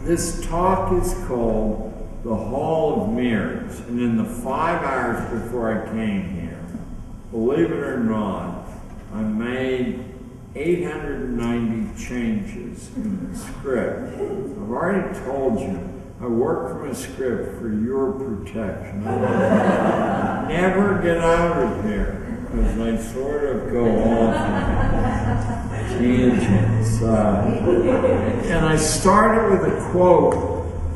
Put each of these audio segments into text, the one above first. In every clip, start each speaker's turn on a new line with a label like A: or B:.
A: This talk is called The Hall of Mirrors, and in the 5 hours before I came here, believe it or not, I made 890 changes in the script. I've already told you, I work from a script for your protection. I never get out of here because I sort of go off on tangents. And I started with a quote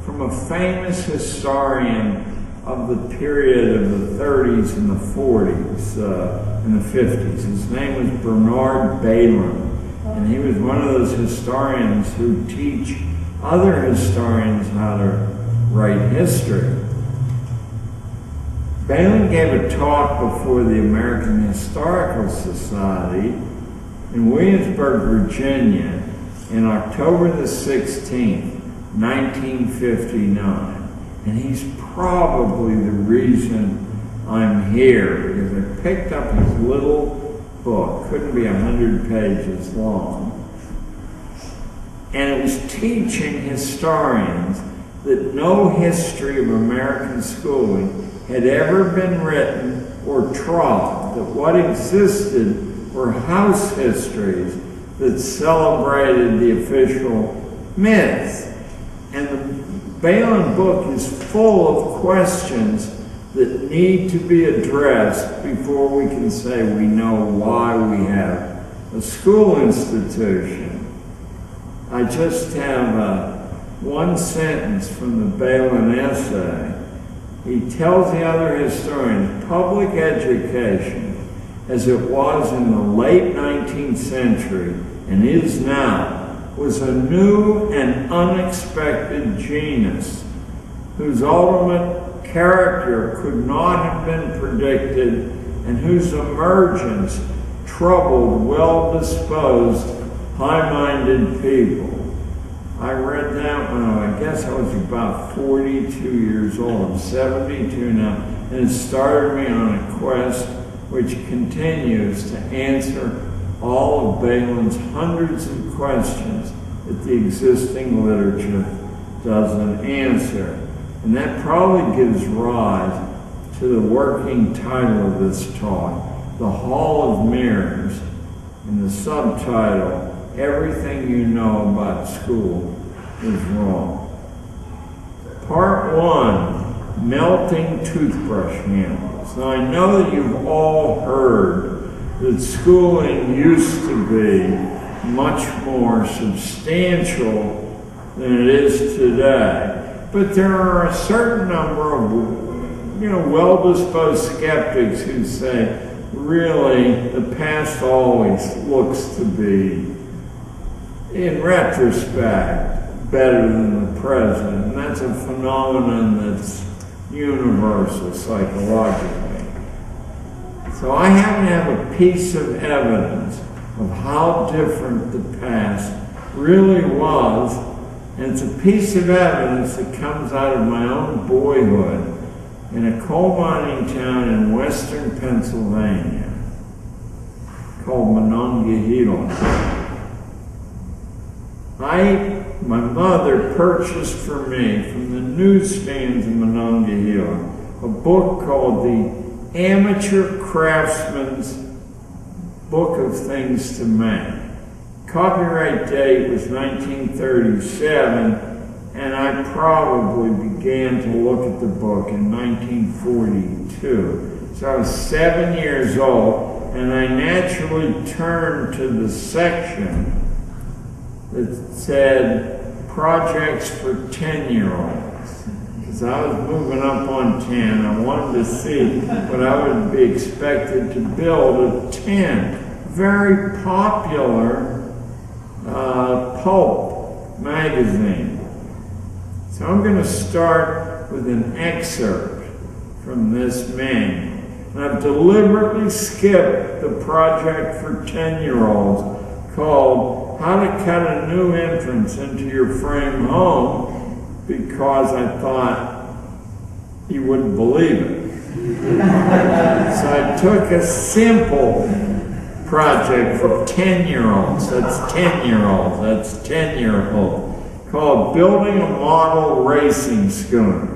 A: from a famous historian of the period of the 30s and the 40s and the 50s. His name was Bernard Bailyn, and he was one of those historians who teach other historians how to write history. Bailyn gave a talk before the American Historical Society in Williamsburg, Virginia, in October the 16th, 1959. And he's probably the reason I'm here, because I picked up his little book, couldn't be 100 pages long, and it was teaching historians that no history of American schooling had ever been written or trod, that what existed were house histories that celebrated the official myths. And the Bailyn book is full of questions that need to be addressed before we can say we know why we have a school institution. I just have one sentence from the Bailyn essay. He tells the other historians, public education, as it was in the late 19th century and is now, was a new and unexpected genus whose ultimate character could not have been predicted and whose emergence troubled well-disposed, high-minded people. I read that when I guess I was about 42 years old. I'm 72 now, and it started me on a quest which continues to answer all of Bailyn's hundreds of questions that the existing literature doesn't answer. And that probably gives rise to the working title of this talk, The Hall of Mirrors, and the subtitle, Everything You Know About School is Wrong. Part 1, Melting Toothbrush Handles. Now I know that you've all heard that schooling used to be much more substantial than it is today. But there are a certain number of, well-disposed skeptics who say, really, the past always looks to be, in retrospect, better than the present. And that's a phenomenon that's universal psychologically. So I happen to have a piece of evidence of how different the past really was, and it's a piece of evidence that comes out of my own boyhood in a coal mining town in western Pennsylvania called Monongahela. My mother purchased for me from the newsstands in Monongahela a book called The Amateur Craftsman's Book of Things to Make. Copyright date was 1937, and I probably began to look at the book in 1942. So I was 7 years old, and I naturally turned to the section that said projects for 10-year-olds. Because I was moving up on 10, I wanted to see what I would be expected to build at 10. Very popular pulp magazine. So I'm going to start with an excerpt from this manual. And I've deliberately skipped the project for 10-year-olds called How to Cut a New Entrance into Your Frame Home, because I thought you wouldn't believe it. So I took a simple project for 10-year-olds. That's 10-year-olds. That's 10-year-old. called Building a Model Racing Schooner.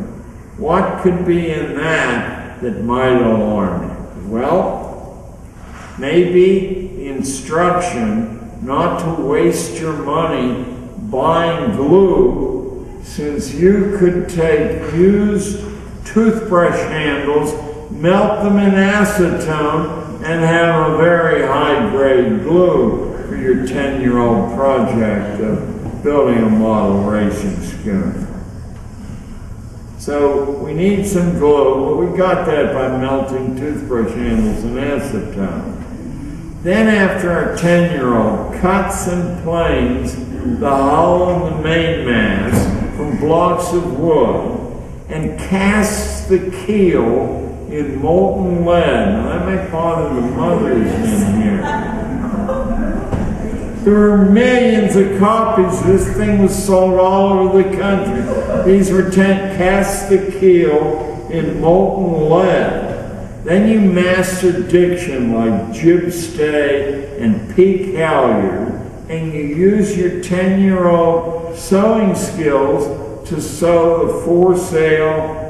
A: What could be in that might alarm you? Well, maybe the instruction not to waste your money buying glue, since you could take used toothbrush handles, melt them in acetone, and have a very high-grade glue for your 10-year-old project of building a model racing schooner. So we need some glue, but we got that by melting toothbrush handles in acetone. Then after our 10-year-old cuts and planes the hull and the mainmast from blocks of wood and casts the keel in molten lead. Now that may bother the mothers in here. There were millions of copies. This thing was sold all over the country. These were cast the keel in molten lead. Then you master diction like jib stay and peak halyard, and you use your 10-year-old sewing skills to sew the foresail.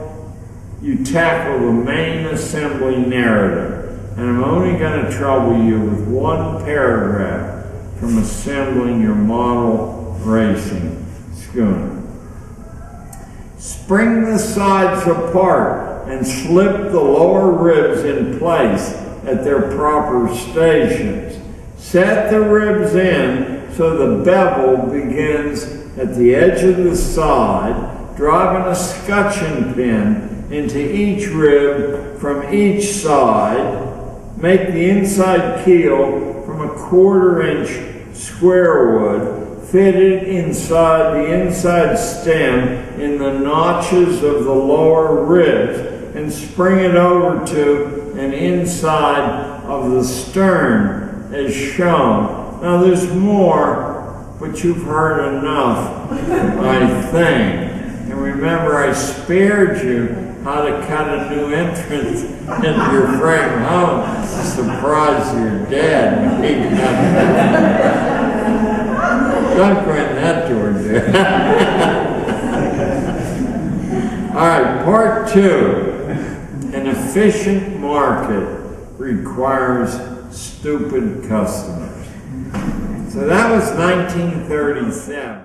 A: You tackle the main assembly narrative. And I'm only going to trouble you with one paragraph from assembling your model racing schooner. Spring the sides apart and slip the lower ribs in place at their proper stations. Set the ribs in so the bevel begins at the edge of the side, driving a scutcheon pin into each rib from each side. Make the inside keel from a 1/4 inch square wood, fitted inside the inside stem in the notches of the lower ribs, and spring it over to an inside of the stern as shown. Now there's more, but you've heard enough, I think. And remember, I spared you how to cut a new entrance into your frame home. Surprise your dad when he got Don't go in that door there. All right, part 2. An efficient market requires stupid customers. So that was 1937.